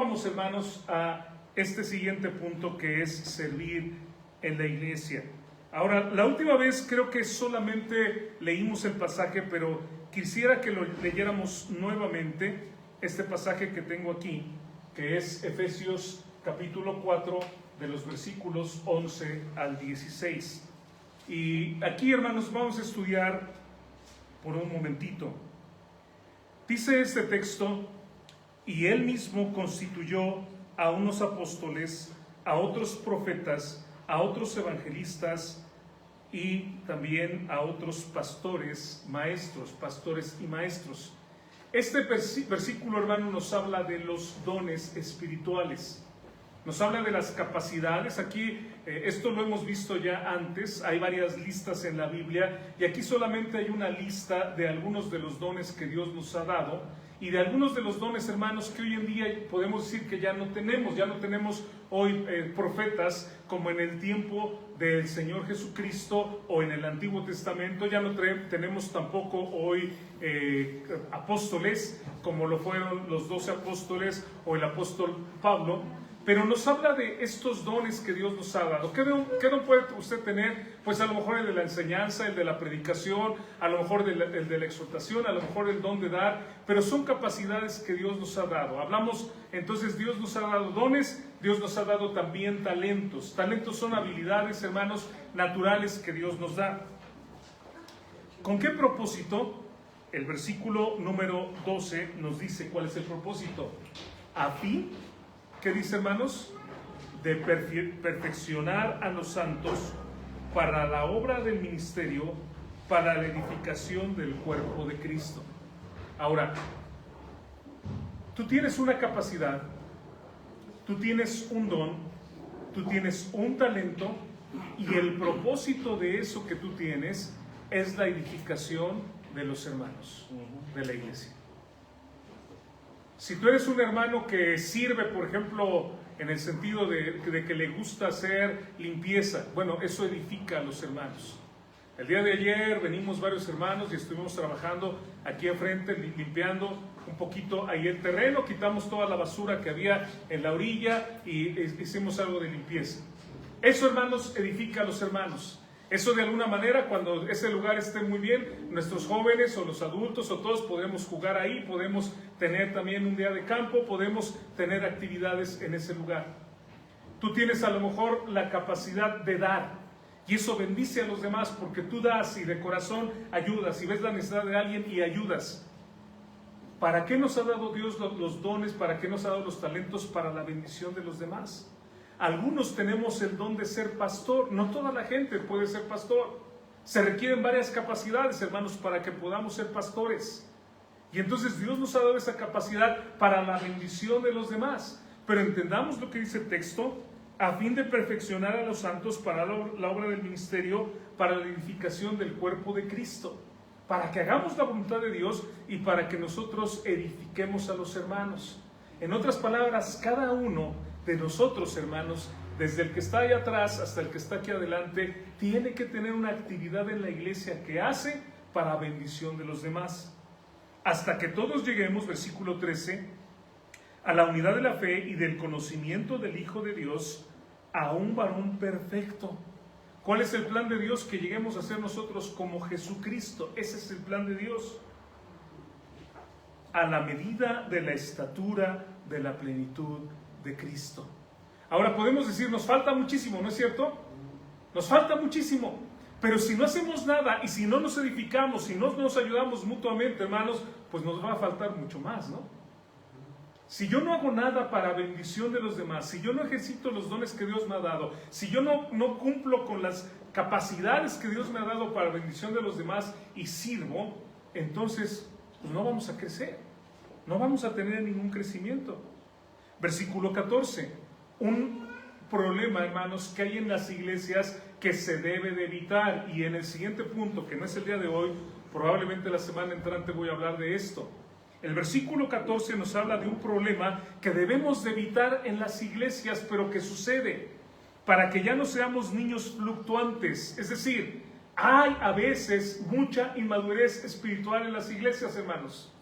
vamos, hermanos, a este siguiente punto, que es servir en la iglesia. Ahora, la última vez creo que solamente leímos el pasaje, pero quisiera que lo leyéramos nuevamente, este pasaje que tengo aquí, que es Efesios capítulo 4, de los versículos 11 al 16. Y aquí, hermanos, vamos a estudiar por un momentito. Dice este texto: y él mismo constituyó a unos apóstoles, a otros profetas, a otros evangelistas y también a otros pastores y maestros. Este versículo, hermano, nos habla de los dones espirituales. Nos habla de las capacidades. Aquí, esto lo hemos visto ya antes, hay varias listas en la Biblia, y aquí solamente hay una lista de algunos de los dones que Dios nos ha dado, y de algunos de los dones, hermanos, que hoy en día podemos decir que ya no tenemos hoy profetas como en el tiempo del Señor Jesucristo o en el Antiguo Testamento. Ya no tenemos tampoco hoy apóstoles como lo fueron los 12 apóstoles o el apóstol Pablo. Pero nos habla de estos dones que Dios nos ha dado. ¿Qué don puede usted tener? Pues a lo mejor el de la enseñanza, el de la predicación, a lo mejor el de la exhortación, a lo mejor el don de dar, pero son capacidades que Dios nos ha dado. Hablamos, entonces, Dios nos ha dado dones, Dios nos ha dado también talentos. Talentos son habilidades, hermanos, naturales que Dios nos da. ¿Con qué propósito? El versículo número 12 nos dice cuál es el propósito. A fin, ¿qué dice, hermanos? De perfeccionar a los santos para la obra del ministerio, para la edificación del cuerpo de Cristo. Ahora, tú tienes una capacidad, tú tienes un don, tú tienes un talento, y el propósito de eso que tú tienes es la edificación de los hermanos, de la iglesia. Si tú eres un hermano que sirve, por ejemplo, en el sentido de que le gusta hacer limpieza, bueno, eso edifica a los hermanos. El día de ayer venimos varios hermanos y estuvimos trabajando aquí enfrente, limpiando un poquito ahí el terreno, quitamos toda la basura que había en la orilla y hicimos algo de limpieza. Eso, hermanos, edifica a los hermanos. Eso, de alguna manera, cuando ese lugar esté muy bien, nuestros jóvenes o los adultos o todos podemos jugar ahí, podemos tener también un día de campo, podemos tener actividades en ese lugar. Tú tienes a lo mejor la capacidad de dar, y eso bendice a los demás porque tú das y de corazón ayudas y ves la necesidad de alguien y ayudas. ¿Para qué nos ha dado Dios los dones? ¿Para qué nos ha dado los talentos? Para la bendición de los demás. Algunos tenemos el don de ser pastor. No toda la gente puede ser pastor. Se requieren varias capacidades, hermanos, para que podamos ser pastores. Y entonces Dios nos ha dado esa capacidad para la bendición de los demás. Pero entendamos lo que dice el texto: a fin de perfeccionar a los santos para la obra del ministerio, para la edificación del cuerpo de Cristo. Para que hagamos la voluntad de Dios y para que nosotros edifiquemos a los hermanos. En otras palabras, cada uno de nosotros, hermanos, desde el que está ahí atrás hasta el que está aquí adelante, tiene que tener una actividad en la iglesia que hace para bendición de los demás. Hasta que todos lleguemos, versículo 13, a la unidad de la fe y del conocimiento del Hijo de Dios, a un varón perfecto. ¿Cuál es el plan de Dios? Que lleguemos a ser nosotros como Jesucristo. Ese es el plan de Dios. A la medida de la estatura de la plenitud de Cristo. Ahora podemos decir, nos falta muchísimo, ¿no es cierto? Nos falta muchísimo, pero si no hacemos nada y si no nos edificamos, si no nos ayudamos mutuamente, hermanos, pues nos va a faltar mucho más, ¿no? Si yo no hago nada para bendición de los demás, si yo no ejercito los dones que Dios me ha dado, si yo no cumplo con las capacidades que Dios me ha dado para bendición de los demás y sirvo, entonces pues no vamos a crecer, no vamos a tener ningún crecimiento. Versículo 14, un problema, hermanos, que hay en las iglesias que se debe de evitar. Y en el siguiente punto, que no es el día de hoy, probablemente la semana entrante voy a hablar de esto. El versículo 14 nos habla de un problema que debemos de evitar en las iglesias, pero que sucede, para que ya no seamos niños fluctuantes. Es decir, hay a veces mucha inmadurez espiritual en las iglesias, hermanos.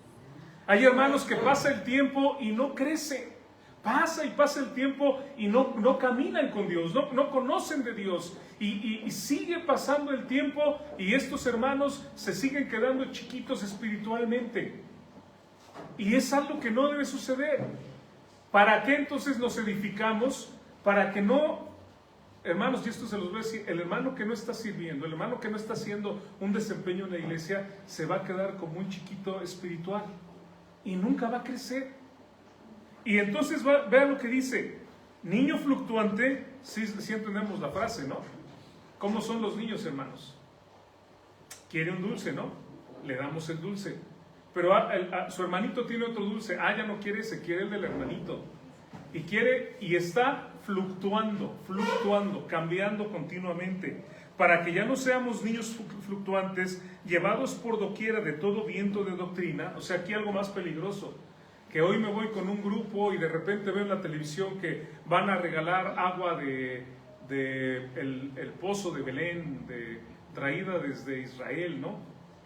Hay hermanos que pasa el tiempo y no crecen. Pasa y pasa el tiempo y no caminan con Dios, no conocen de Dios. Y sigue pasando el tiempo y estos hermanos se siguen quedando chiquitos espiritualmente. Y es algo que no debe suceder. ¿Para qué entonces nos edificamos? Para que no, hermanos, y esto se los voy a decir, el hermano que no está sirviendo, el hermano que no está haciendo un desempeño en la iglesia, se va a quedar como un chiquito espiritual y nunca va a crecer. Y entonces vean lo que dice, niño fluctuante, sí entendemos la frase, ¿no? ¿Cómo son los niños, hermanos? Quiere un dulce, ¿no? Le damos el dulce. Pero su hermanito tiene otro dulce, ya no quiere ese, quiere el del hermanito. Y está fluctuando, cambiando continuamente, para que ya no seamos niños fluctuantes, llevados por doquiera de todo viento de doctrina. O sea, aquí algo más peligroso, que hoy me voy con un grupo y de repente veo en la televisión que van a regalar agua de el pozo de Belén, traída desde Israel, ¿no?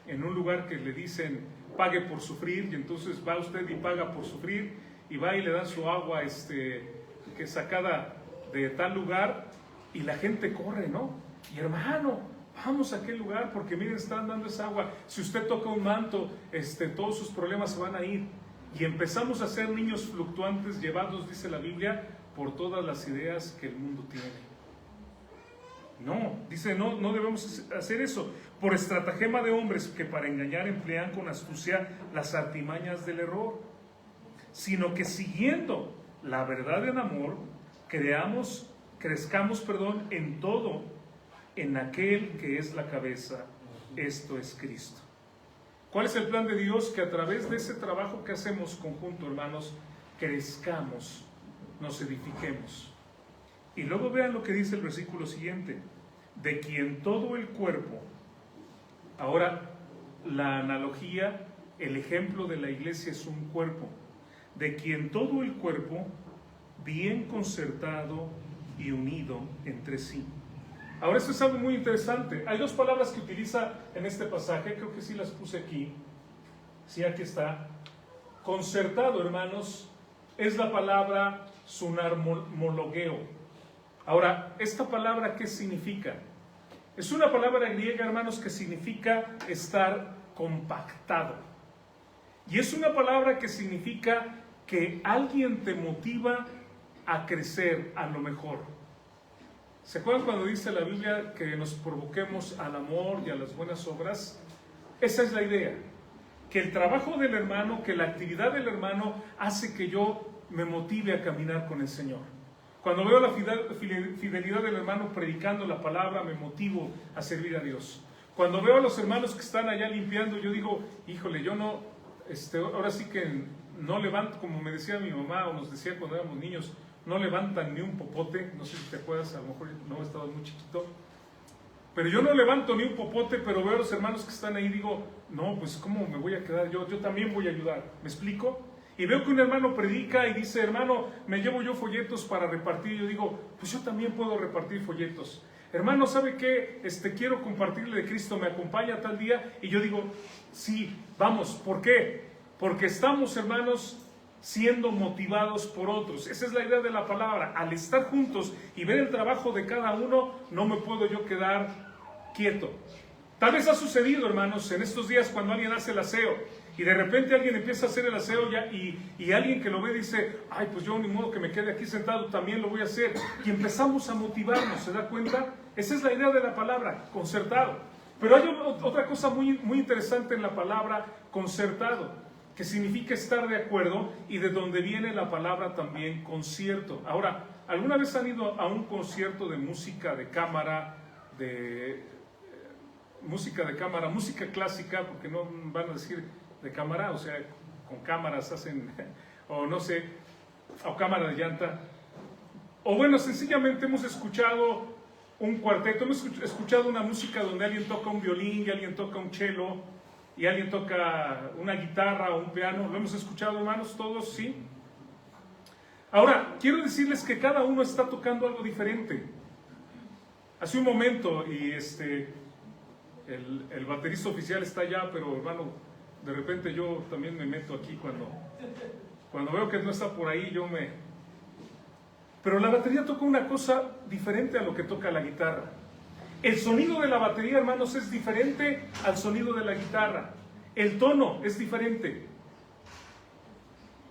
En un lugar que le dicen, pague por sufrir, y entonces va usted y paga por sufrir, y va y le dan su agua que sacada de tal lugar, y la gente corre, ¿no? Y hermano, vamos a aquel lugar, porque miren, están dando esa agua, si usted toca un manto, todos sus problemas se van a ir. Y empezamos a ser niños fluctuantes, llevados, dice la Biblia, por todas las ideas que el mundo tiene. No, dice, no debemos hacer eso. Por estratagema de hombres que para engañar emplean con astucia las artimañas del error, sino que siguiendo la verdad en amor, crezcamos en todo, en aquel que es la cabeza, esto es Cristo. ¿Cuál es el plan de Dios? Que a través de ese trabajo que hacemos conjunto, hermanos, crezcamos, nos edifiquemos. Y luego vean lo que dice el versículo siguiente, de quien todo el cuerpo. Ahora, la analogía, el ejemplo de la iglesia es un cuerpo, de quien todo el cuerpo, bien concertado y unido entre sí. Ahora, esto es algo muy interesante. Hay dos palabras que utiliza en este pasaje, creo que sí las puse aquí. Sí, aquí está. Concertado, hermanos, es la palabra sunarmologeo. Ahora, ¿esta palabra qué significa? Es una palabra griega, hermanos, que significa estar compactado. Y es una palabra que significa que alguien te motiva a crecer a lo mejor. ¿Se acuerdan cuando dice la Biblia que nos provoquemos al amor y a las buenas obras? Esa es la idea. Que el trabajo del hermano, que la actividad del hermano hace que yo me motive a caminar con el Señor. Cuando veo la fidelidad del hermano predicando la palabra, me motivo a servir a Dios. Cuando veo a los hermanos que están allá limpiando, yo digo, híjole, yo no, ahora sí que no levanto, como me decía mi mamá o nos decía cuando éramos niños, no levantan ni un popote. No sé si te acuerdas, a lo mejor no estabas muy chiquito, pero yo no levanto ni un popote, pero veo a los hermanos que están ahí y digo, no, pues ¿cómo me voy a quedar yo? Yo también voy a ayudar. ¿Me explico? Y veo que un hermano predica y dice, hermano, me llevo yo folletos para repartir. Y yo digo, pues yo también puedo repartir folletos. Hermano, ¿sabe qué? Quiero compartirle de Cristo, ¿me acompaña tal día? Y yo digo, sí, vamos. ¿Por qué? Porque estamos, hermanos, siendo motivados por otros. Esa es la idea de la palabra. Al estar juntos y ver el trabajo de cada uno, no me puedo yo quedar quieto. Tal vez ha sucedido, hermanos, en estos días cuando alguien hace el aseo y de repente alguien empieza a hacer el aseo ya, y alguien que lo ve dice, ay, pues yo ni modo que me quede aquí sentado, también lo voy a hacer. Y empezamos a motivarnos, ¿se da cuenta? Esa es la idea de la palabra, concertado. Pero hay otra cosa muy, muy interesante en la palabra concertado, que significa estar de acuerdo, y de donde viene la palabra también concierto. Ahora, ¿alguna vez han ido a un concierto de música de cámara, música clásica, porque no van a decir de cámara, o sea, con cámaras hacen, o no sé, o cámara de llanta? O bueno, sencillamente hemos escuchado un cuarteto, hemos escuchado una música donde alguien toca un violín y alguien toca un cello y alguien toca una guitarra o un piano. ¿Lo hemos escuchado, hermanos, todos? ¿Sí? Ahora, quiero decirles que cada uno está tocando algo diferente. Hace un momento, y el baterista oficial está allá, pero hermano, de repente yo también me meto aquí cuando veo que no está por ahí, yo me Pero la batería toca una cosa diferente a lo que toca la guitarra. El sonido de la batería, hermanos, es diferente al sonido de la guitarra. El tono es diferente.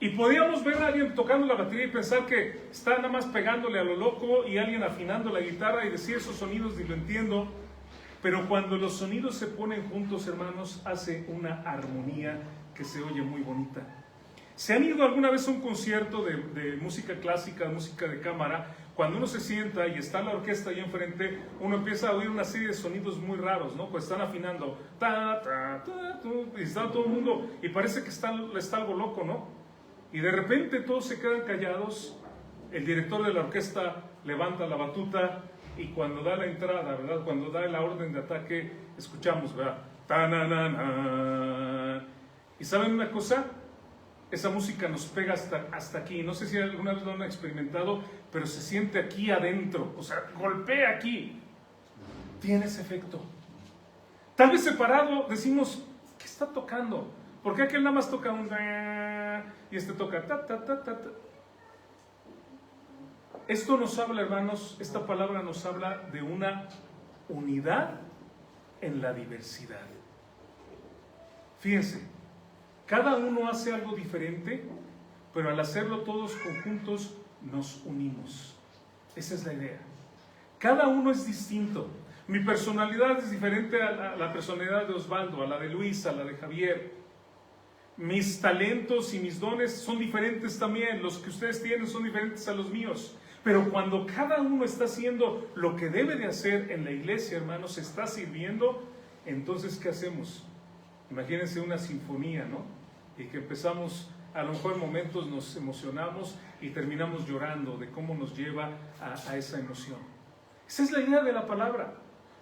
Y podíamos ver a alguien tocando la batería y pensar que está nada más pegándole a lo loco y alguien afinando la guitarra y decir esos sonidos ni lo entiendo. Pero cuando los sonidos se ponen juntos, hermanos, hace una armonía que se oye muy bonita. ¿Se han ido alguna vez a un concierto de música clásica, música de cámara? Cuando uno se sienta y está la orquesta ahí enfrente, uno empieza a oír una serie de sonidos muy raros, ¿no? Pues están afinando, ta, ta, ta, y está todo el mundo, y parece que está algo loco, ¿no? Y de repente todos se quedan callados, el director de la orquesta levanta la batuta, y cuando da la entrada, ¿verdad? Cuando da la orden de ataque, escuchamos, ¿verdad? Ta, na, na, na. ¿Y saben una cosa? Esa música nos pega hasta aquí. No sé si alguna vez lo han experimentado, pero se siente aquí adentro. O sea, golpea aquí. Tiene ese efecto. Tal vez separado decimos, ¿qué está tocando? ¿Por qué aquel nada más toca un... y este toca ta, ta, ta, ta, ta? Esto nos habla, hermanos, esta palabra nos habla de una unidad en la diversidad. Fíjense, cada uno hace algo diferente, pero al hacerlo todos conjuntos nos unimos. Esa es la idea. Cada uno es distinto. Mi personalidad es diferente a la personalidad de Osvaldo, a la de Luis, a la de Javier. Mis talentos y mis dones son diferentes también. Los que ustedes tienen son diferentes a los míos. Pero cuando cada uno está haciendo lo que debe de hacer en la iglesia, hermanos, está sirviendo, entonces, ¿qué hacemos? Imagínense una sinfonía, ¿no? Y que empezamos, a lo mejor en momentos nos emocionamos y terminamos llorando de cómo nos lleva a esa emoción. Esa es la idea de la palabra.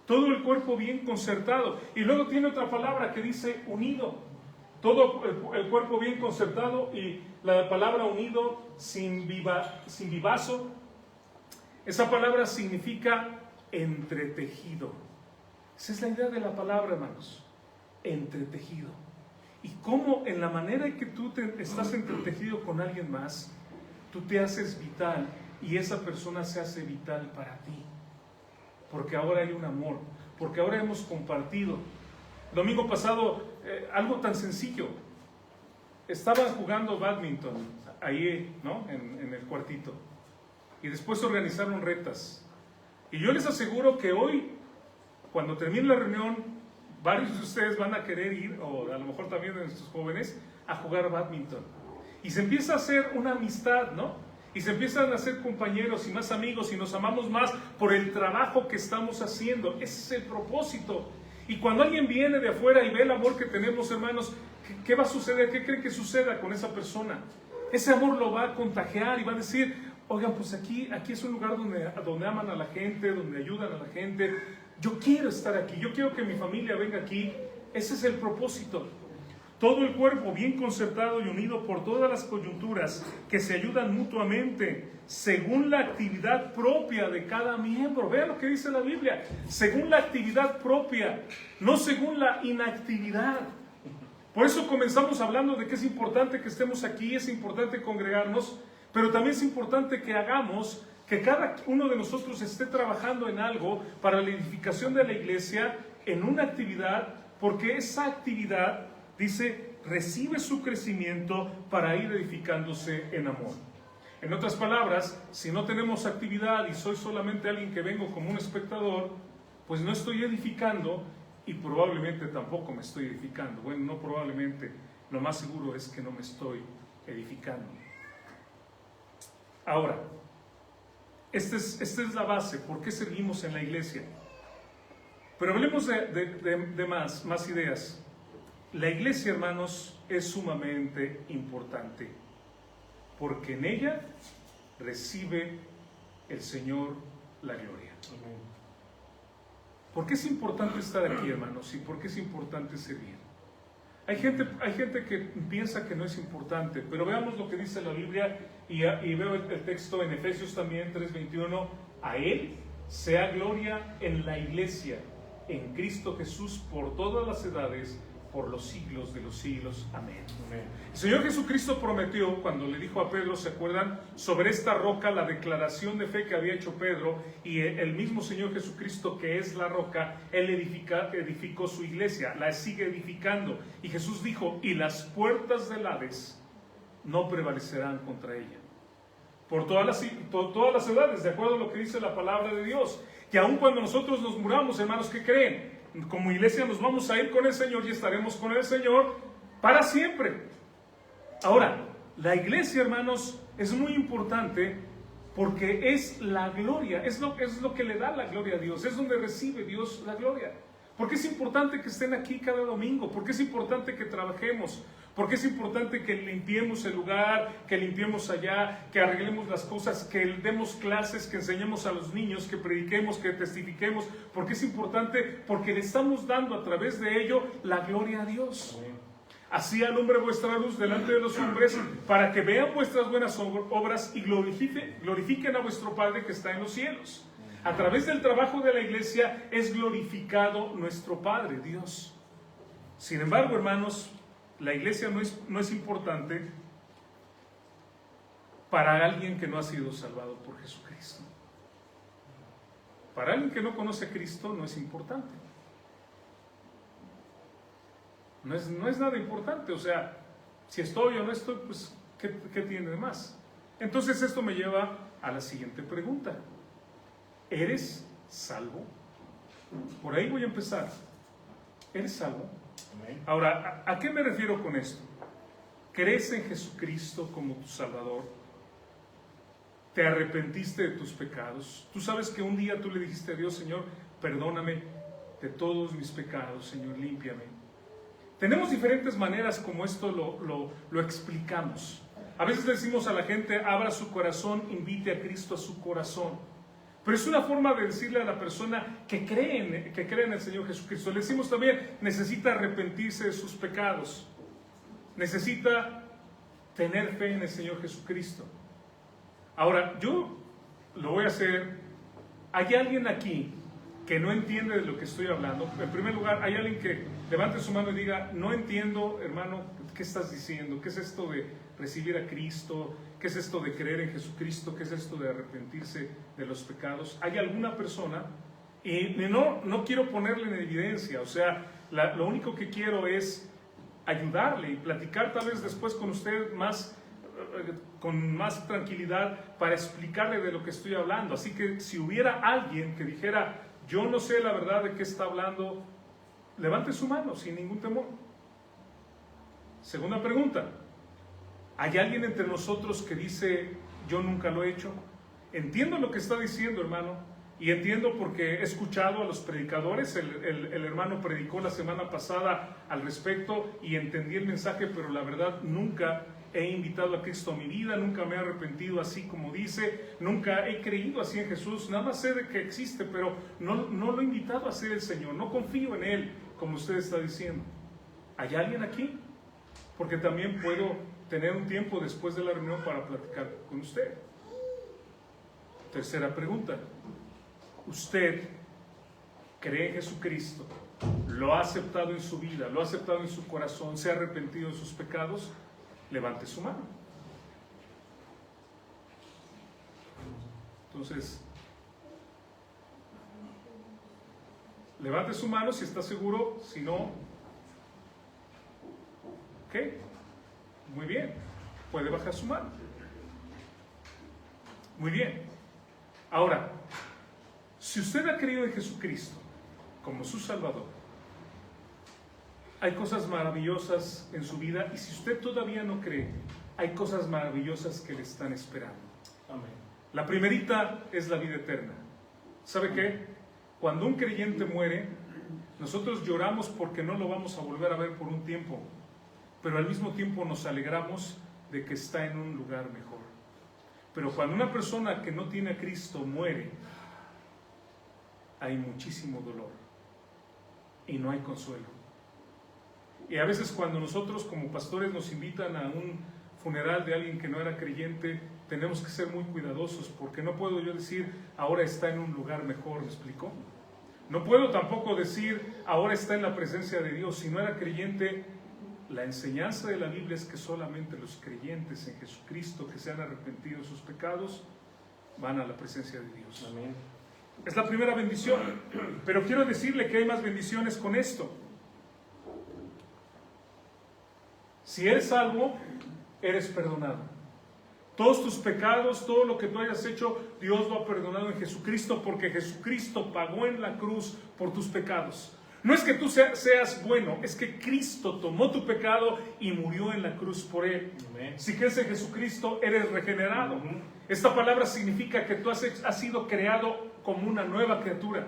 Todo el cuerpo bien concertado. Y luego tiene otra palabra que dice unido. Todo el cuerpo bien concertado, y la palabra unido sin vivazo. Esa palabra significa entretejido. Esa es la idea de la palabra, hermanos. Entretejido. Y cómo en la manera en que tú estás entretejido con alguien más, tú te haces vital y esa persona se hace vital para ti. Porque ahora hay un amor, porque ahora hemos compartido. El domingo pasado, algo tan sencillo. Estaban jugando bádminton ahí, ¿no? En el cuartito. Y después organizaron retas. Y yo les aseguro que hoy, cuando termine la reunión, varios de ustedes van a querer ir, o a lo mejor también de nuestros jóvenes, a jugar bádminton. Y se empieza a hacer una amistad, ¿no? Y se empiezan a hacer compañeros y más amigos y nos amamos más por el trabajo que estamos haciendo. Ese es el propósito. Y cuando alguien viene de afuera y ve el amor que tenemos, hermanos, ¿qué va a suceder? ¿Qué creen que suceda con esa persona? Ese amor lo va a contagiar y va a decir, oigan, pues aquí es un lugar donde aman a la gente, donde ayudan a la gente. Yo quiero estar aquí, yo quiero que mi familia venga aquí. Ese es el propósito. Todo el cuerpo bien concertado y unido por todas las coyunturas que se ayudan mutuamente según la actividad propia de cada miembro. Vean lo que dice la Biblia. Según la actividad propia, no según la inactividad. Por eso comenzamos hablando de que es importante que estemos aquí, es importante congregarnos, pero también es importante que hagamos, que cada uno de nosotros esté trabajando en algo para la edificación de la iglesia, en una actividad, porque esa actividad, dice, recibe su crecimiento para ir edificándose en amor. En otras palabras, si no tenemos actividad y soy solamente alguien que vengo como un espectador, pues no estoy edificando y probablemente tampoco me estoy edificando. Bueno, no probablemente, lo más seguro es que no me estoy edificando. Ahora, esta es la base, ¿por qué servimos en la iglesia? Pero hablemos de más ideas. La iglesia, hermanos, es sumamente importante, porque en ella recibe el Señor la gloria. ¿Por qué es importante estar aquí, hermanos? ¿Y por qué es importante servir? Hay gente que piensa que no es importante, pero veamos lo que dice la Biblia, y veo el texto en Efesios también, 3:21. A Él sea gloria en la iglesia, en Cristo Jesús, por todas las edades, por los siglos de los siglos. Amén. Amén. El Señor Jesucristo prometió, cuando le dijo a Pedro, ¿se acuerdan? Sobre esta roca, la declaración de fe que había hecho Pedro, y el mismo Señor Jesucristo, que es la roca, Él edificó su iglesia, la sigue edificando. Y Jesús dijo, y las puertas del Hades no prevalecerán contra ella. Por todas las edades, de acuerdo a lo que dice la palabra de Dios. Que aun cuando nosotros nos muramos, hermanos, ¿qué creen? Como iglesia nos vamos a ir con el Señor y estaremos con el Señor para siempre. Ahora, la iglesia, hermanos, es muy importante porque es la gloria, es lo que le da la gloria a Dios, es donde recibe Dios la gloria. ¿Por qué es importante que estén aquí cada domingo? ¿Por qué es importante que trabajemos? ¿Por qué es importante que limpiemos el lugar, que limpiemos allá, que arreglemos las cosas, que demos clases, que enseñemos a los niños, que prediquemos, que testifiquemos? ¿Por qué es importante? Porque le estamos dando a través de ello la gloria a Dios. Así alumbre vuestra luz delante de los hombres, para que vean vuestras buenas obras y glorifiquen a vuestro Padre que está en los cielos. A través del trabajo de la iglesia es glorificado nuestro Padre, Dios. Sin embargo, hermanos, la iglesia no es importante para alguien que no ha sido salvado por Jesucristo. Para alguien que no conoce a Cristo no es importante. No es nada importante. O sea, si estoy o no estoy, pues, ¿qué tiene de más? Entonces esto me lleva a la siguiente pregunta. ¿Eres salvo? Por ahí voy a empezar. ¿Eres salvo? Ahora, ¿a qué me refiero con esto? ¿Crees en Jesucristo como tu Salvador? ¿Te arrepentiste de tus pecados? Tú sabes que un día tú le dijiste a Dios, Señor, perdóname de todos mis pecados, Señor, límpiame. Tenemos diferentes maneras como esto lo explicamos. A veces decimos a la gente, abra su corazón, invite a Cristo a su corazón. Pero es una forma de decirle a la persona que cree en el Señor Jesucristo. Le decimos también, necesita arrepentirse de sus pecados. Necesita tener fe en el Señor Jesucristo. Ahora, yo lo voy a hacer. ¿Hay alguien aquí que no entiende de lo que estoy hablando? En primer lugar, ¿hay alguien que levante su mano y diga, no entiendo, hermano, qué estás diciendo? ¿Qué es esto de recibir a Cristo? ¿Qué es esto de creer en Jesucristo? ¿Qué es esto de arrepentirse de los pecados? ¿Hay alguna persona? Y no quiero ponerle en evidencia, o sea, lo único que quiero es ayudarle y platicar tal vez después con usted con más tranquilidad para explicarle de lo que estoy hablando. Así que si hubiera alguien que dijera, yo no sé la verdad de qué está hablando, levante su mano sin ningún temor. Segunda pregunta. ¿Hay alguien entre nosotros que dice, yo nunca lo he hecho? Entiendo lo que está diciendo, hermano, y entiendo porque he escuchado a los predicadores. El hermano predicó la semana pasada al respecto y entendí el mensaje, pero la verdad nunca he invitado a Cristo a mi vida, nunca me he arrepentido así como dice, nunca he creído así en Jesús. Nada más sé de que existe, pero no lo he invitado a ser el Señor, no confío en Él, como usted está diciendo. ¿Hay alguien aquí? Porque también puedo tener un tiempo después de la reunión para platicar con usted. Tercera pregunta. ¿Usted cree en Jesucristo? ¿Lo ha aceptado en su vida? ¿Lo ha aceptado en su corazón? ¿Se ha arrepentido de sus pecados? Levante su mano. Entonces, levante su mano si está seguro. Si no, ok, muy bien, puede bajar su mano. Muy bien. Ahora, si usted ha creído en Jesucristo como su Salvador, hay cosas maravillosas en su vida, y si usted todavía no cree, hay cosas maravillosas que le están esperando. Amén. La primerita es la vida eterna. ¿Sabe qué? Cuando un creyente muere, nosotros lloramos porque no lo vamos a volver a ver por un tiempo, pero al mismo tiempo nos alegramos de que está en un lugar mejor. Pero cuando una persona que no tiene a Cristo muere, hay muchísimo dolor y no hay consuelo. Y a veces cuando nosotros como pastores nos invitan a un funeral de alguien que no era creyente, tenemos que ser muy cuidadosos, porque no puedo yo decir, ahora está en un lugar mejor, ¿me explico? No puedo tampoco decir, ahora está en la presencia de Dios. Si no era creyente, la enseñanza de la Biblia es que solamente los creyentes en Jesucristo, que se han arrepentido de sus pecados, van a la presencia de Dios. Amén. Es la primera bendición. Pero quiero decirle que hay más bendiciones con esto. Si eres salvo, eres perdonado. Todos tus pecados, todo lo que tú hayas hecho, Dios lo ha perdonado en Jesucristo, porque Jesucristo pagó en la cruz por tus pecados. No es que tú seas bueno, es que Cristo tomó tu pecado y murió en la cruz por él. Amén. Si crees en Jesucristo, eres regenerado. Esta palabra significa que tú has sido creado como una nueva criatura.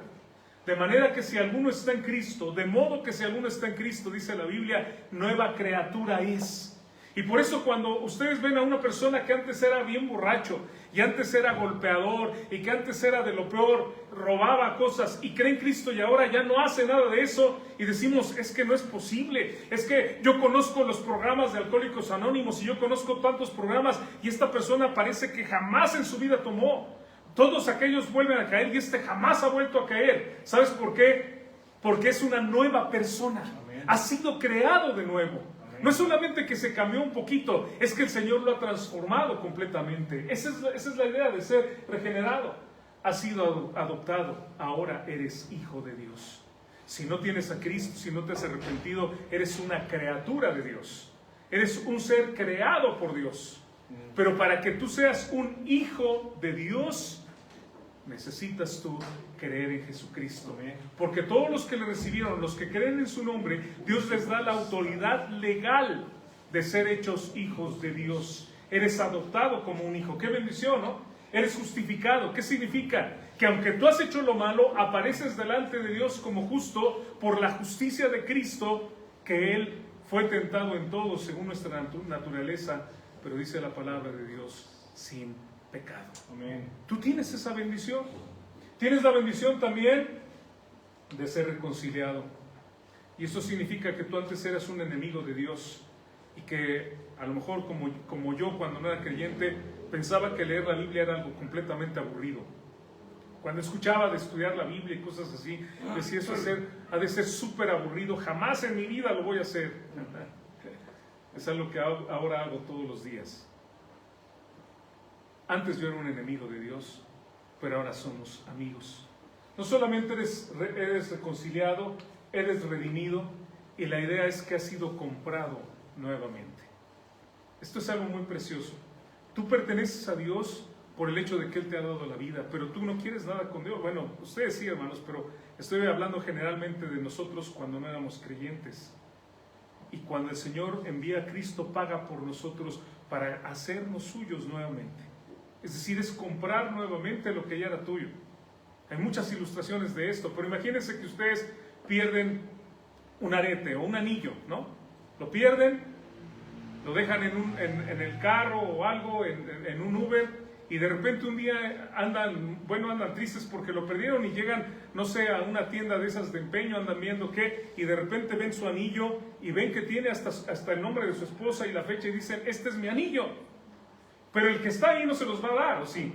De manera que si alguno está en Cristo, de modo que si alguno está en Cristo, dice la Biblia, nueva criatura es. Y por eso cuando ustedes ven a una persona que antes era bien borracho, y antes era golpeador, y que antes era de lo peor, robaba cosas, y cree en Cristo y ahora ya no hace nada de eso, y decimos, es que no es posible, es que yo conozco los programas de Alcohólicos Anónimos, y yo conozco tantos programas, y esta persona parece que jamás en su vida tomó. Todos aquellos vuelven a caer, y este jamás ha vuelto a caer. ¿Sabes por qué? Porque es una nueva persona. Amén. Ha sido creado de nuevo. No es solamente que se cambió un poquito, es que el Señor lo ha transformado completamente. Esa es la idea de ser regenerado. Has sido adoptado, ahora eres hijo de Dios. Si no tienes a Cristo, si no te has arrepentido, eres una criatura de Dios. Eres un ser creado por Dios. Pero para que tú seas un hijo de Dios, necesitas tú creer en Jesucristo. Porque todos los que le recibieron, los que creen en su nombre, Dios les da la autoridad legal de ser hechos hijos de Dios. Eres adoptado como un hijo. ¡Qué bendición!, ¿no? Eres justificado. ¿Qué significa? Que aunque tú has hecho lo malo, apareces delante de Dios como justo por la justicia de Cristo, que Él fue tentado en todo según nuestra naturaleza, pero dice la palabra de Dios, sin pecado. Amén. Tú tienes esa bendición. Tienes la bendición también de ser reconciliado. Y eso significa que tú antes eras un enemigo de Dios y que a lo mejor como yo cuando no era creyente pensaba que leer la Biblia era algo completamente aburrido. Cuando escuchaba de estudiar la Biblia y cosas así, decía eso ha de ser súper aburrido, jamás en mi vida lo voy a hacer. Es algo que ahora hago todos los días. Antes yo era un enemigo de Dios, pero ahora somos amigos. No solamente eres reconciliado, eres redimido, y la idea es que has sido comprado nuevamente. Esto es algo muy precioso. Tú perteneces a Dios por el hecho de que Él te ha dado la vida, pero tú no quieres nada con Dios. Bueno, ustedes sí, hermanos, pero estoy hablando generalmente de nosotros cuando no éramos creyentes. Y cuando el Señor envía a Cristo, paga por nosotros para hacernos suyos nuevamente. Es decir, es comprar nuevamente lo que ya era tuyo. Hay muchas ilustraciones de esto, pero imagínense que ustedes pierden un arete o un anillo, ¿no? Lo pierden, lo dejan en el carro o algo, en un Uber, y de repente un día andan tristes porque lo perdieron y llegan, no sé, a una tienda de esas de empeño, andan viendo qué, y de repente ven su anillo y ven que tiene hasta el nombre de su esposa y la fecha y dicen, este es mi anillo. Pero el que está ahí no se los va a dar, ¿o sí?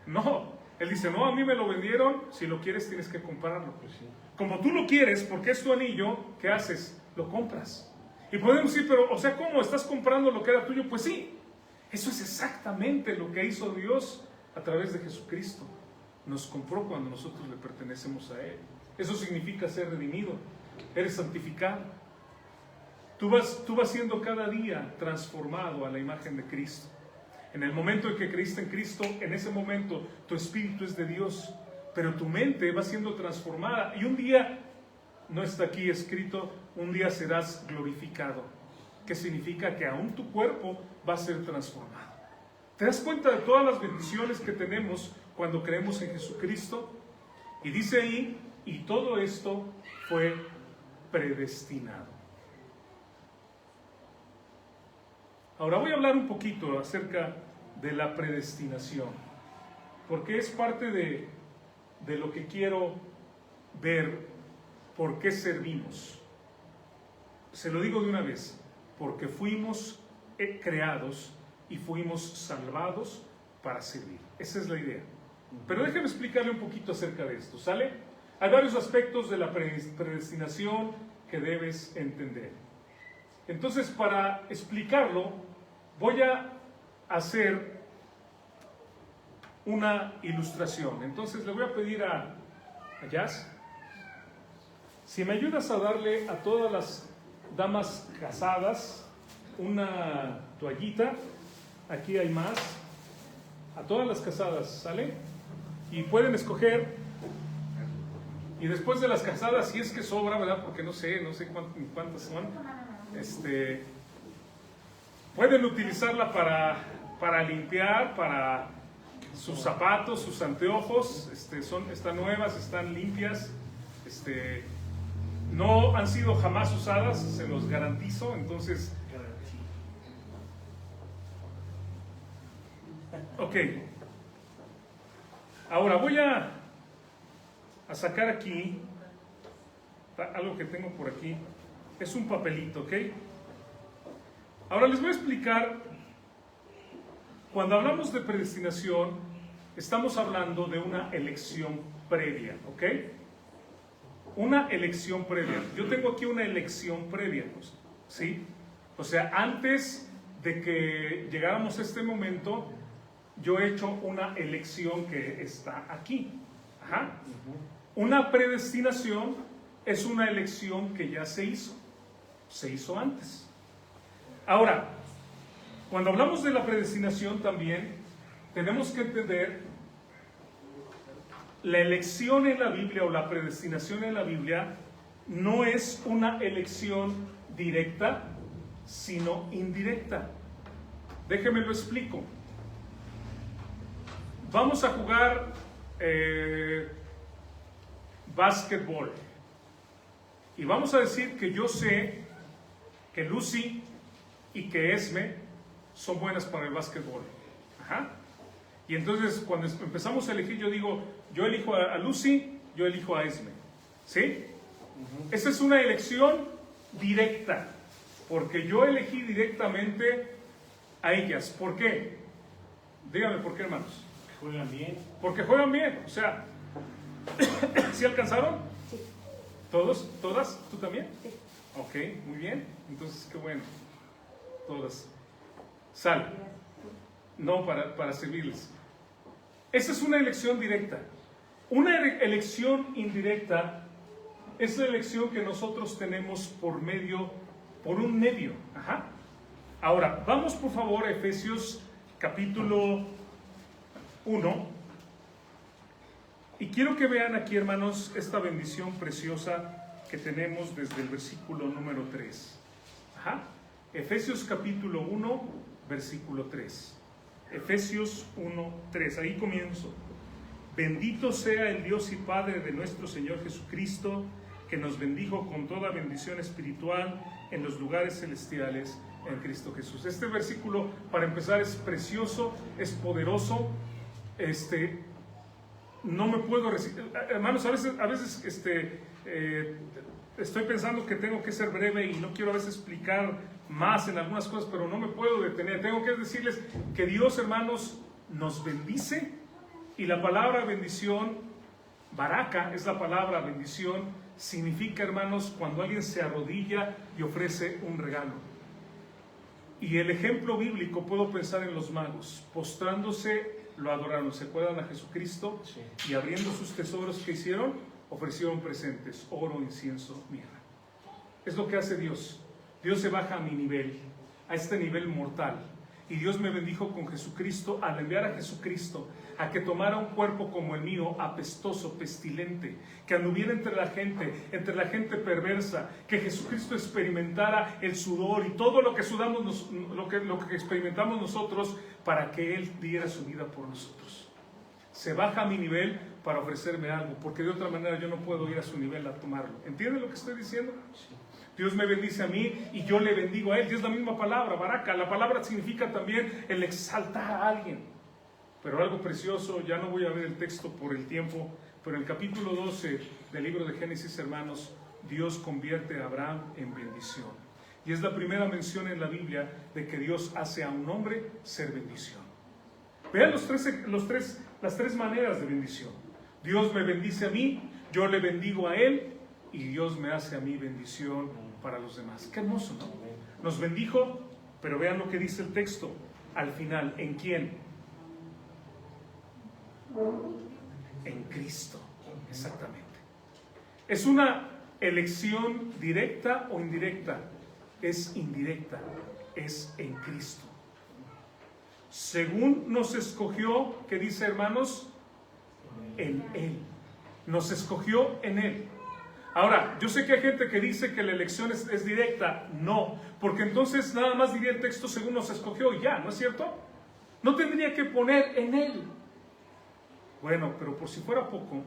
No. Él dice, no, a mí me lo vendieron, si lo quieres tienes que comprarlo. Pues sí. Como tú lo quieres, porque es tu anillo, ¿qué haces? Lo compras. Y podemos decir, pero, o sea, ¿cómo? ¿Estás comprando lo que era tuyo? Pues sí. Eso es exactamente lo que hizo Dios a través de Jesucristo. Nos compró cuando nosotros le pertenecemos a Él. Eso significa ser redimido. Eres santificado. Tú vas siendo cada día transformado a la imagen de Cristo. En el momento en que creíste en Cristo, en ese momento tu espíritu es de Dios, pero tu mente va siendo transformada y un día, no está aquí escrito, un día serás glorificado, que significa que aún tu cuerpo va a ser transformado. ¿Te das cuenta de todas las bendiciones que tenemos cuando creemos en Jesucristo? Y dice ahí, y todo esto fue predestinado. Ahora voy a hablar un poquito acerca de la predestinación, porque es parte de lo que quiero ver, por qué servimos. Se lo digo de una vez, porque fuimos creados y fuimos salvados para servir. Esa es la idea. Pero déjeme explicarle un poquito acerca de esto, ¿sale? hay varios aspectos de la predestinación que debes entender. Entonces, para explicarlo, voy a hacer una ilustración. Entonces, le voy a pedir a Jazz, si me ayudas a darle a todas las damas casadas una toallita. Aquí hay más. A todas las casadas, ¿sale? Y pueden escoger. Y después de las casadas, si es que sobra, ¿verdad? Porque no sé cuántas son. Pueden utilizarla para limpiar, para sus zapatos, sus anteojos. Están nuevas, están limpias. No han sido jamás usadas, se los garantizo. Entonces, ok. Ahora voy a sacar aquí algo que tengo por aquí. Es un papelito, ¿ok? Ahora les voy a explicar. Cuando hablamos de predestinación, estamos hablando de una elección previa, ¿ok? Una elección previa. Yo tengo aquí una elección previa, ¿sí? O sea, antes de que llegáramos a este momento, yo he hecho una elección que está aquí. Ajá. Una predestinación es una elección que ya se hizo antes. Ahora, cuando hablamos de la predestinación también tenemos que entender la elección en la Biblia o la predestinación en la Biblia no es una elección directa, sino indirecta. Déjeme lo explico. Vamos a jugar básquetbol. Y vamos a decir que yo sé que Lucy y que Esme son buenas para el básquetbol. Ajá. Y entonces cuando empezamos a elegir, yo digo, yo elijo a Lucy, yo elijo a Esme. ¿Sí? Esa es una elección directa, porque yo elegí directamente a ellas. ¿Por qué? Dígame por qué, hermanos. Juegan bien. Porque juegan bien, o sea, ¿sí alcanzaron? Sí. ¿Todos? ¿Todas? ¿Tú también? Sí. Ok, muy bien, entonces qué bueno. Todas. Sal. No, para servirles. Esa es una elección directa. Una elección indirecta es la elección que nosotros tenemos por un medio. Ajá. Ahora, vamos por favor a Efesios capítulo 1. Y quiero que vean aquí, hermanos, esta bendición preciosa que tenemos desde el versículo número 3. Ajá. Efesios capítulo 1, versículo 3. Efesios 1, 3. Ahí comienzo. Bendito sea el Dios y Padre de nuestro Señor Jesucristo, que nos bendijo con toda bendición espiritual en los lugares celestiales en Cristo Jesús. Este versículo, para empezar, es precioso, es poderoso. No me puedo resistir. Hermanos, a veces estoy pensando que tengo que ser breve y no quiero a veces explicar más en algunas cosas, pero no me puedo detener. Tengo que decirles que Dios, hermanos, nos bendice, y la palabra bendición, baraka, es la palabra bendición, significa, hermanos, cuando alguien se arrodilla y ofrece un regalo. Y el ejemplo bíblico, puedo pensar en los magos, postrándose, lo adoraron, se acuerdan a Jesucristo, Sí. Y abriendo sus tesoros, ¿qué hicieron? Ofrecieron presentes, oro, incienso, mirra. Es lo que hace Dios. Dios se baja a mi nivel, a este nivel mortal. Y Dios me bendijo con Jesucristo al enviar a Jesucristo a que tomara un cuerpo como el mío, apestoso, pestilente, que anduviera entre la gente perversa, que Jesucristo experimentara el sudor y todo lo que sudamos, lo que experimentamos nosotros, para que Él diera su vida por nosotros. Se baja a mi nivel para ofrecerme algo, porque de otra manera yo no puedo ir a su nivel a tomarlo. ¿Entienden lo que estoy diciendo? Sí. Dios me bendice a mí y yo le bendigo a Él. Y es la misma palabra, baraka. La palabra significa también el exaltar a alguien. Pero algo precioso, ya no voy a ver el texto por el tiempo, pero en el capítulo 12 del libro de Génesis, hermanos, Dios convierte a Abraham en bendición. Y es la primera mención en la Biblia de que Dios hace a un hombre ser bendición. Vean las tres maneras de bendición. Dios me bendice a mí yo le bendigo a él y Dios me hace a mí bendición para los demás. Qué hermoso, ¿no? Nos bendijo, pero vean lo que dice el texto al final. ¿En quién? En Cristo, exactamente. ¿Es una elección directa o indirecta? Es indirecta, es en Cristo. Según nos escogió, ¿qué dice, hermanos? En Él. Nos escogió en Él. Ahora, yo sé que hay gente que dice que la elección es directa. No, porque entonces nada más diría el texto según nos escogió y ya, ¿no es cierto? No tendría que poner en Él. Bueno, pero por si fuera poco,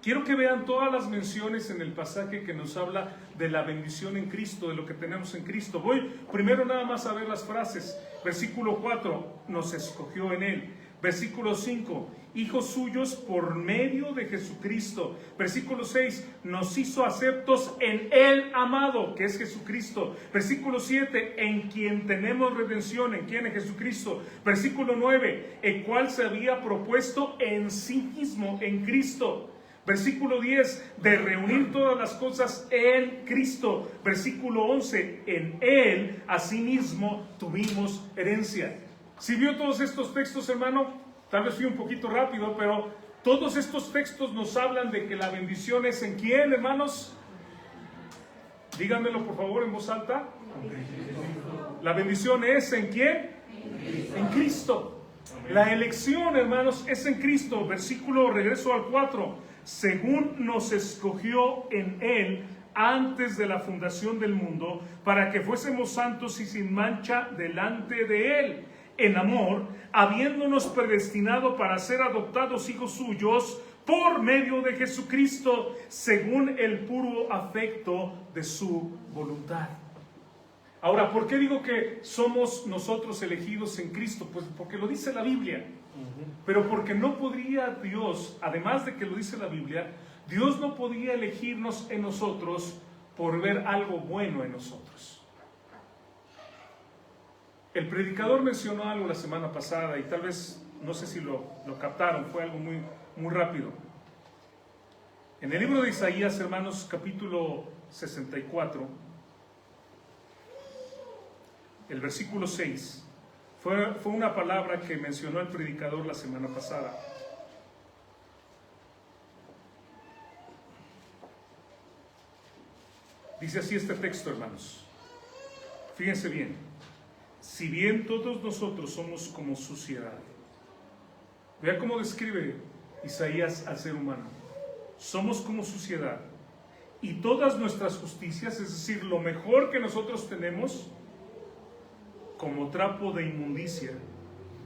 quiero que vean todas las menciones en el pasaje que nos habla de la bendición en Cristo, de lo que tenemos en Cristo. Voy primero nada más a ver las frases. Versículo 4, nos escogió en Él. Versículo 5, hijos suyos por medio de Jesucristo. Versículo 6, nos hizo aceptos en el amado, que es Jesucristo. Versículo 7, en quien tenemos redención, en quien es Jesucristo. Versículo 9, el cual se había propuesto en sí mismo, en Cristo. Versículo 10, de reunir todas las cosas en Cristo. Versículo 11, en Él asimismo tuvimos herencia. Si vio todos estos textos, hermano, tal vez fui un poquito rápido, pero todos estos textos nos hablan de que la bendición es en quién, hermanos. Díganmelo por favor en voz alta. La bendición es en quién. En Cristo. La elección, hermanos, es en Cristo. Regreso al 4. Según nos escogió en Él antes de la fundación del mundo, para que fuésemos santos y sin mancha delante de Él, en amor, habiéndonos predestinado para ser adoptados hijos suyos por medio de Jesucristo, según el puro afecto de su voluntad. Ahora, ¿por qué digo que somos nosotros elegidos en Cristo? Pues porque lo dice la Biblia. Pero porque no podría Dios, además de que lo dice la Biblia, Dios no podía elegirnos en nosotros por ver algo bueno en nosotros. El predicador mencionó algo la semana pasada y tal vez, no sé si lo captaron, fue algo muy rápido. En el libro de Isaías, hermanos, capítulo 64, el versículo 6, fue una palabra que mencionó el predicador la semana pasada. Dice así este texto, hermanos. Fíjense bien. Si bien todos nosotros somos como suciedad. Vea cómo describe Isaías al ser humano. Somos como suciedad. Y todas nuestras justicias, es decir, lo mejor que nosotros tenemos, como trapo de inmundicia.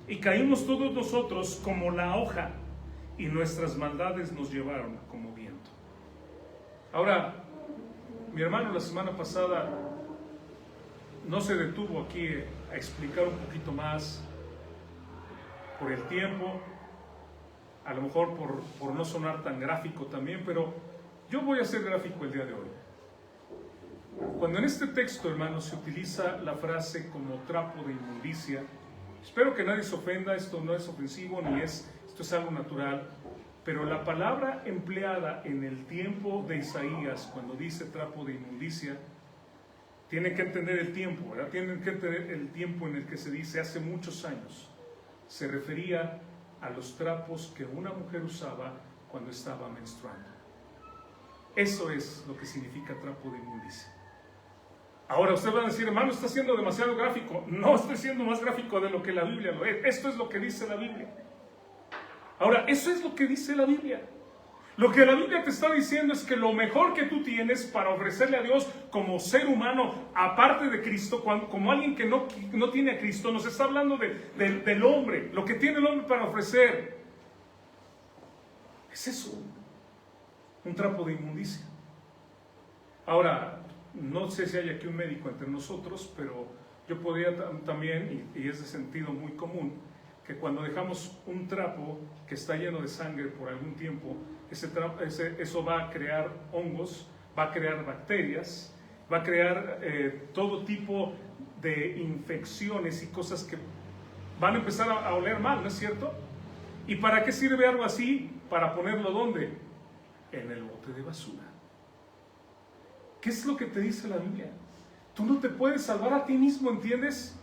Y caímos todos nosotros como la hoja, y nuestras maldades nos llevaron como viento. Ahora, mi hermano la semana pasada no se detuvo aquí a explicar un poquito más por el tiempo, a lo mejor por no sonar tan gráfico también, pero yo voy a ser gráfico el día de hoy. Cuando en este texto, hermanos, se utiliza la frase como trapo de inmundicia, espero que nadie se ofenda, esto no es ofensivo esto es algo natural, pero la palabra empleada en el tiempo de Isaías, cuando dice trapo de inmundicia, tienen que entender el tiempo, ¿verdad? Tienen que entender el tiempo en el que se dice hace muchos años. Se refería a los trapos que una mujer usaba cuando estaba menstruando. Eso es lo que significa trapo de inmundicia. Ahora ustedes van a decir, hermano, está siendo demasiado gráfico. No estoy siendo más gráfico de lo que la Biblia lo es. Esto es lo que dice la Biblia. Ahora, eso es lo que dice la Biblia. Lo que la Biblia te está diciendo es que lo mejor que tú tienes para ofrecerle a Dios como ser humano, aparte de Cristo, como alguien que no tiene a Cristo, nos está hablando del hombre. Lo que tiene el hombre para ofrecer es eso, un trapo de inmundicia. Ahora, no sé si hay aquí un médico entre nosotros, pero yo podría también, y es de sentido muy común, que cuando dejamos un trapo que está lleno de sangre por algún tiempo, eso va a crear hongos, va a crear bacterias, va a crear todo tipo de infecciones y cosas que van a empezar a oler mal, ¿no es cierto? ¿Y para qué sirve algo así? Para ponerlo ¿dónde? en el bote de basura. ¿Qué es lo que te dice la Biblia? Tú no te puedes salvar a ti mismo, ¿entiendes?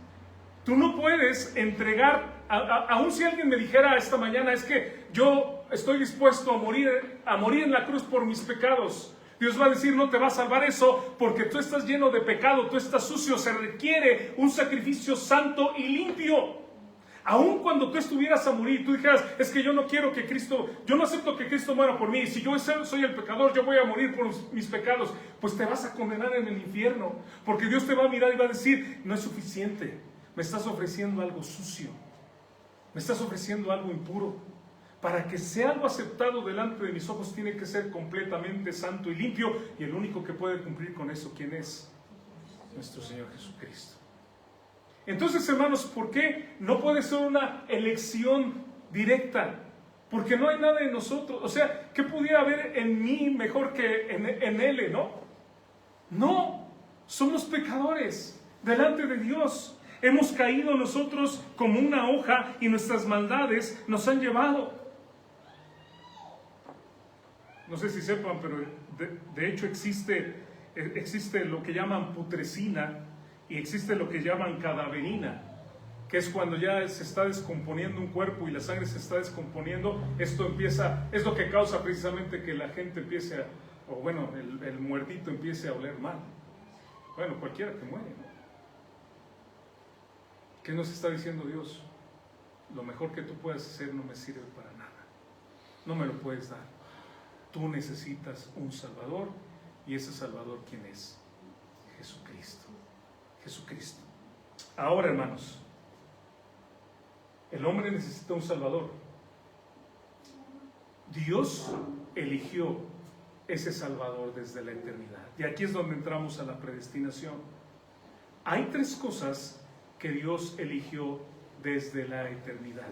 Tú no puedes entregar, aun si alguien me dijera esta mañana, es que yo estoy dispuesto a morir en la cruz por mis pecados. Dios va a decir, no te va a salvar eso, porque tú estás lleno de pecado, tú estás sucio, se requiere un sacrificio santo y limpio. Aun cuando tú estuvieras a morir, tú dijeras, es que yo no quiero que Cristo, yo no acepto que Cristo muera por mí, si yo soy el pecador, yo voy a morir por mis pecados, pues te vas a condenar en el infierno, porque Dios te va a mirar y va a decir, no es suficiente, me estás ofreciendo algo sucio, me estás ofreciendo algo impuro. Para que sea algo aceptado delante de mis ojos tiene que ser completamente santo y limpio, y el único que puede cumplir con eso, ¿quién es? Nuestro Señor Jesucristo. Entonces, hermanos, ¿por qué no puede ser una elección directa? Porque no hay nada en nosotros. O sea, ¿qué pudiera haber en mí mejor que en Él, no? No, somos pecadores delante de Dios. Hemos caído nosotros como una hoja y nuestras maldades nos han llevado. No sé si sepan, pero de hecho existe lo que llaman putrescina y existe lo que llaman cadaverina, que es cuando ya se está descomponiendo un cuerpo y la sangre se está descomponiendo. Esto es lo que causa precisamente que la gente empiece el muertito empiece a oler mal. Bueno, cualquiera que muere, ¿no? ¿Qué nos está diciendo Dios? Lo mejor que tú puedas hacer no me sirve para nada. No me lo puedes dar. Tú necesitas un Salvador, y ese Salvador, ¿quién es? Jesucristo. Jesucristo. Ahora, hermanos, el hombre necesita un Salvador. Dios eligió ese Salvador desde la eternidad. Y aquí es donde entramos a la predestinación. Hay tres cosas que Dios eligió desde la eternidad.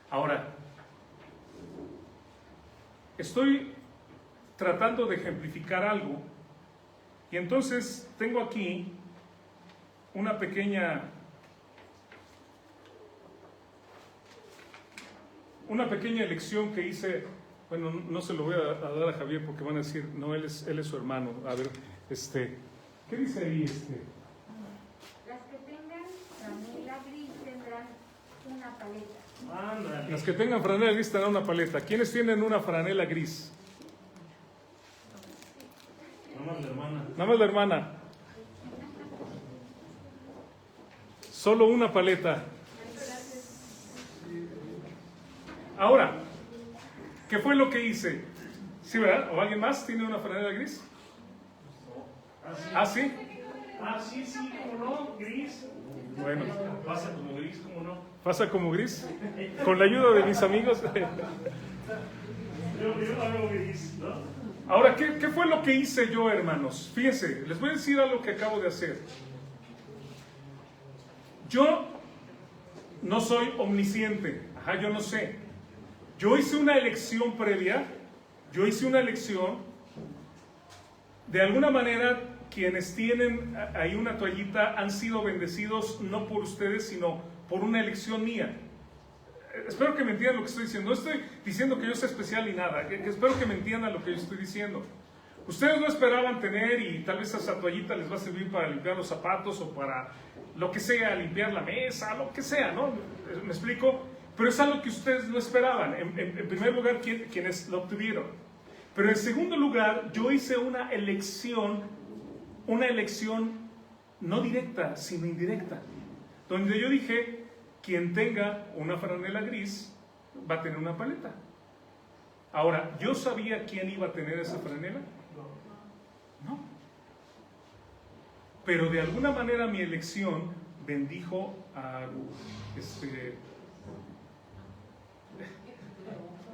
Ahora, estoy tratando de ejemplificar algo, y entonces tengo aquí una pequeña elección que hice. Bueno, no se lo voy a dar a Javier porque van a decir, no, él es su hermano. A ver, ¿qué dice ahí? Las que tengan franela gris tendrán una paleta. Las que tengan franela gris tendrán una paleta. ¿Quiénes tienen una franela gris? Nada más la hermana. Nada más la hermana. Solo una paleta. Ahora, ¿qué fue lo que hice? ¿Sí, verdad? ¿O alguien más tiene una franela gris? ¿Ah, sí? Ah, sí, cómo no, gris. Bueno. Pasa como gris, cómo no. ¿Pasa como gris? Con la ayuda de mis amigos. Yo hago gris, ¿no? Ahora, ¿qué fue lo que hice yo, hermanos? Fíjense, les voy a decir algo que acabo de hacer. Yo no soy omnisciente. Yo no sé. Yo hice una elección previa. Yo hice una elección. De alguna manera, quienes tienen ahí una toallita han sido bendecidos no por ustedes, sino por una elección mía. Espero que me entiendan lo que estoy diciendo. No estoy diciendo que yo sea especial ni nada. Espero que me entiendan lo que yo estoy diciendo. Ustedes no esperaban tener, y tal vez esa toallita les va a servir para limpiar los zapatos o para lo que sea, limpiar la mesa, lo que sea, ¿no? ¿Me explico? Pero es algo que ustedes no esperaban. En primer lugar, quienes lo obtuvieron. Pero en segundo lugar, yo hice una elección no directa, sino indirecta, donde yo dije, quien tenga una franela gris va a tener una paleta. Ahora, ¿yo sabía quién iba a tener esa franela? No. Pero de alguna manera mi elección bendijo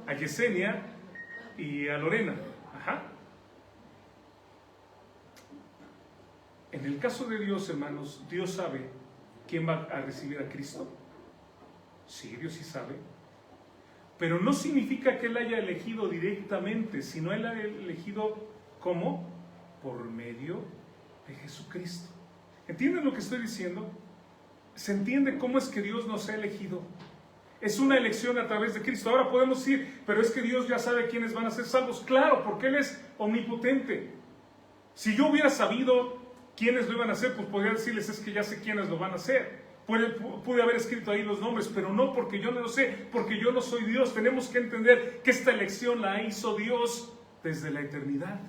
a Yesenia y a Lorena. En el caso de Dios, hermanos, Dios sabe quién va a recibir a Cristo. Sí, Dios sí sabe. Pero no significa que Él haya elegido directamente, sino Él ha elegido, ¿cómo? Por medio de Jesucristo. ¿Entienden lo que estoy diciendo? ¿Se entiende cómo es que Dios nos ha elegido? Es una elección a través de Cristo. Ahora podemos decir, pero es que Dios ya sabe quiénes van a ser salvos. Claro, porque Él es omnipotente. Si yo hubiera sabido quiénes lo iban a hacer, pues podría decirles, es que ya sé quiénes lo van a hacer. Pude haber escrito ahí los nombres, pero no, porque yo no lo sé, porque yo no soy Dios. Tenemos que entender que esta elección la hizo Dios desde la eternidad.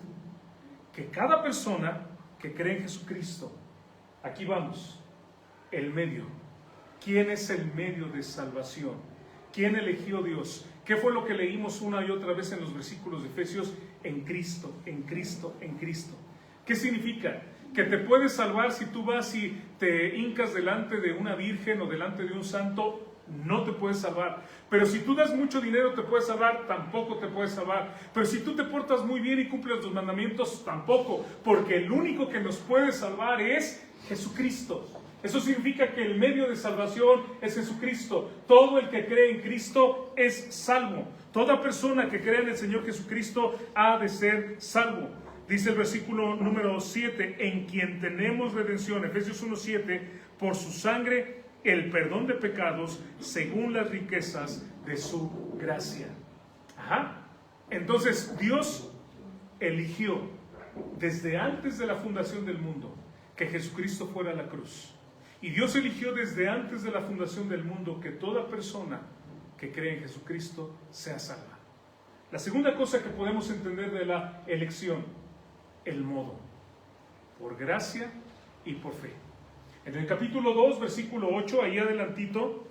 Que cada persona que cree en Jesucristo, aquí vamos, el medio. ¿Quién es el medio de salvación? ¿Quién eligió Dios? ¿Qué fue lo que leímos una y otra vez en los versículos de Efesios? En Cristo, en Cristo, en Cristo. ¿Qué significa? Que te puedes salvar si tú vas y te hincas delante de una virgen o delante de un santo, no te puedes salvar. Pero si tú das mucho dinero te puedes salvar, tampoco te puedes salvar. Pero si tú te portas muy bien y cumples los mandamientos, tampoco. Porque el único que nos puede salvar es Jesucristo. Eso significa que el medio de salvación es Jesucristo. Todo el que cree en Cristo es salvo. Toda persona que cree en el Señor Jesucristo ha de ser salvo. Dice el versículo número 7, en quien tenemos redención, Efesios 1:7, por su sangre, el perdón de pecados, según las riquezas de su gracia. Entonces, Dios eligió, desde antes de la fundación del mundo, que Jesucristo fuera a la cruz. Y Dios eligió desde antes de la fundación del mundo que toda persona que cree en Jesucristo sea salva. La segunda cosa que podemos entender de la elección, el modo, por gracia y por fe. En el capítulo 2, versículo 8, ahí adelantito,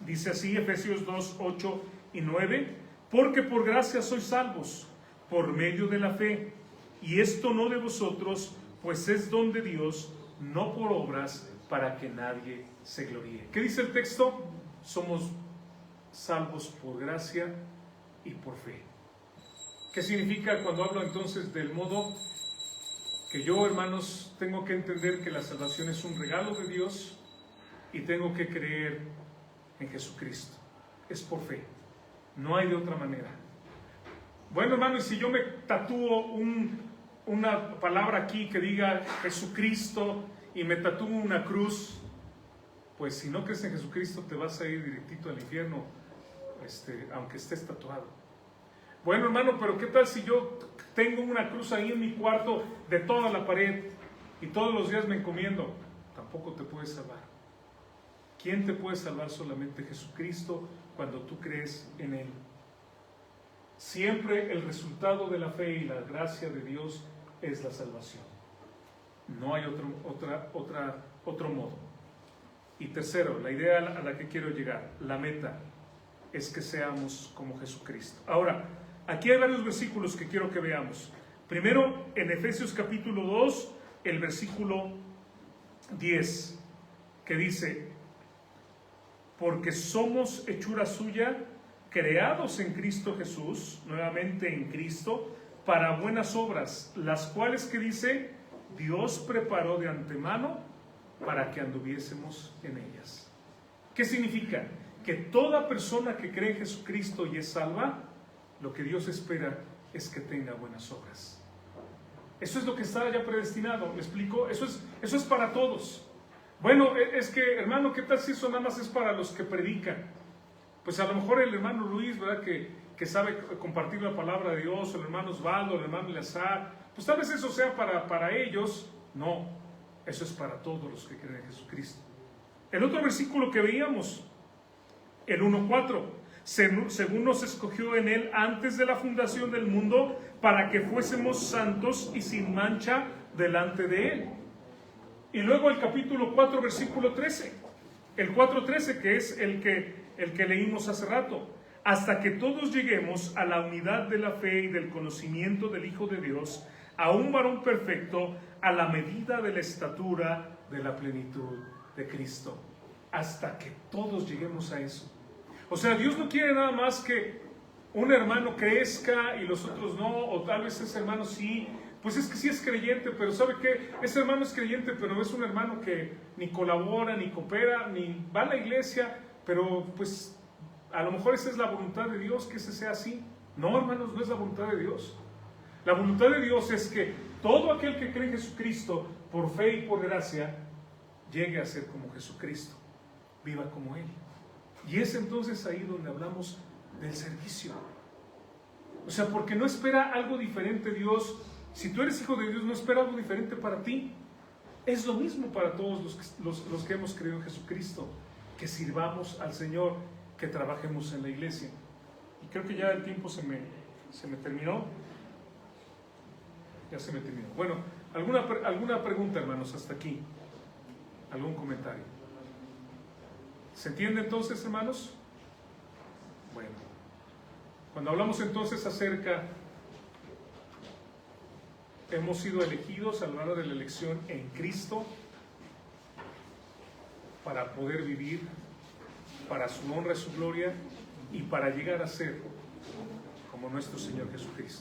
dice así, Efesios 2, 8 y 9, porque por gracia sois salvos, por medio de la fe, y esto no de vosotros, pues es don de Dios, no por obras, para que nadie se gloríe. ¿Qué dice el texto? Somos salvos por gracia y por fe. ¿Qué significa cuando hablo entonces del modo? Que yo, hermanos, tengo que entender que la salvación es un regalo de Dios y tengo que creer en Jesucristo. Es por fe. No hay de otra manera. Bueno, hermano, y si yo me tatúo una palabra aquí que diga Jesucristo y me tatúo una cruz, pues si no crees en Jesucristo te vas a ir directito al infierno, aunque estés tatuado. Bueno, hermano, pero ¿qué tal si yo tengo una cruz ahí en mi cuarto de toda la pared y todos los días me encomiendo? Tampoco te puedes salvar. ¿Quién te puede salvar? Solamente Jesucristo, cuando tú crees en Él. Siempre el resultado de la fe y la gracia de Dios es la salvación. No hay otro modo. Y tercero, la idea a la que quiero llegar, la meta, es que seamos como Jesucristo. Ahora, aquí hay varios versículos que quiero que veamos. Primero, en Efesios capítulo 2, el versículo 10, que dice, porque somos hechura suya, creados en Cristo Jesús, nuevamente en Cristo, para buenas obras, las cuales, que dice, Dios preparó de antemano para que anduviésemos en ellas. ¿Qué significa? Que toda persona que cree en Jesucristo y es salva, lo que Dios espera es que tenga buenas obras. Eso es lo que está ya predestinado, ¿me explico? Eso es para todos. Bueno, es que, hermano, ¿qué tal si eso nada más es para los que predican? Pues a lo mejor el hermano Luis, ¿verdad? Que sabe compartir la palabra de Dios, el hermano Osvaldo, el hermano Eleazar, pues tal vez eso sea para ellos. No, eso es para todos los que creen en Jesucristo. El otro versículo que veíamos, el 1:4, según nos escogió en Él antes de la fundación del mundo, para que fuésemos santos y sin mancha delante de Él. Y luego el capítulo 4, versículo 13, el 4:13, que es el que leímos hace rato, hasta que todos lleguemos a la unidad de la fe y del conocimiento del Hijo de Dios, a un varón perfecto, a la medida de la estatura de la plenitud de Cristo. Hasta que todos lleguemos a eso. O sea, Dios no quiere nada más que un hermano crezca y los otros no, o tal vez ese hermano sí, pues es que sí es creyente, pero ¿sabe qué? Ese hermano es creyente, pero es un hermano que ni colabora, ni coopera, ni va a la iglesia, pero pues a lo mejor esa es la voluntad de Dios, que ese sea así. No, hermanos, no es la voluntad de Dios. La voluntad de Dios es que todo aquel que cree en Jesucristo, por fe y por gracia, llegue a ser como Jesucristo, viva como Él. Y es entonces ahí donde hablamos del servicio. O sea, porque no espera algo diferente Dios. Si tú eres hijo de Dios, no espera algo diferente para ti. Es lo mismo para todos los que hemos creído en Jesucristo, que sirvamos al Señor, que trabajemos en la iglesia. Y creo que ya el tiempo se me terminó. Ya se me terminó. Bueno, ¿alguna pregunta, hermanos, hasta aquí? ¿Algún comentario? ¿Se entiende entonces, hermanos? Bueno, cuando hablamos entonces acerca, hemos sido elegidos a lo largo de la elección en Cristo para poder vivir para su honra y su gloria y para llegar a ser como nuestro Señor Jesucristo.